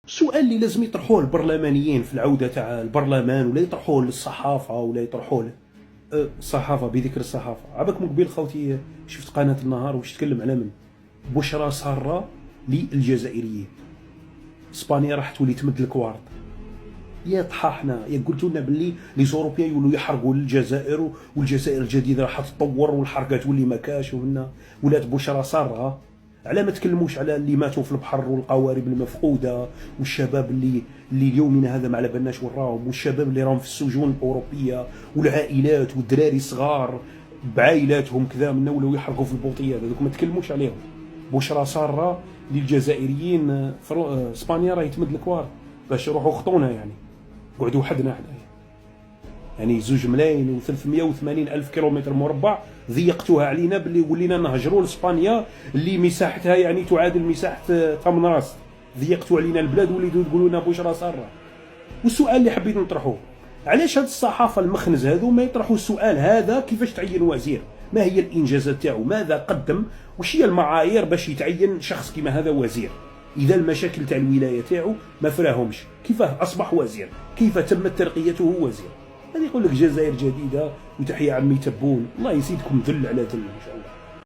السؤال اللي لازم يطرحوه البرلمانيين في العوده تاع البرلمان، ولا يطرحوه للصحافه، ولا يطرحوه الصحافه. بذكر الصحافه، عباك من قبيل خوتي شفت قناه النهار واش تكلم على من بشرى ساره للجزائريين. اسبانيا راح تولي تمد الكوارط. يا طحاحنا، يا قلتوا لنا باللي لي زوروبيا يولوا يحرقوا الجزائر، والجزائر الجديده راح تطور والحرقه تولي ما كاش، وهنا ولات بشرى ساره. على ما تكلموش على اللي ماتوا في البحر والقوارب المفقوده، والشباب اللي اليومنا هذا ما على بالناش وين راهم، والشباب اللي راهم في السجون الاوروبيه، والعائلات والدراري الصغار بعائلاتهم كذا منا ولاو يحرقوا في البوطيات، هذوك ما تكلموش عليهم. بشرى ساره للجزائريين في اسبانيا راهي تمد الكوار باش يروحوا خطونا، يعني قعدوا حدنا حدايا. يعني 2,380,000 ألف كيلومتر مربع ضيقتوها علينا باللي ولينا نهجروا لاسبانيا اللي مساحتها يعني تعادل مساحه ثمن راس. ضيقتوا علينا البلاد وليتوا تقولوا لنا بشرى ساره. والسؤال اللي حبيت نطرحوه، علاش هاد الصحافه المخنز هذو ما يطرحوا السؤال هذا؟ كيفاش تعين وزير؟ ما هي الانجازات تاعو؟ ماذا قدم؟ وش هي المعايير باش يتعين شخص كيما هذا وزير؟ اذا المشاكل تاع الولايه تاعو ما فراهمش، كيف اصبح وزير؟ كيف تمت ترقيته وزير؟ هذه يقول لك جزائر جديده وتحيا عمي تبون. الله يزيدكم ذل على ذل ان شاء الله.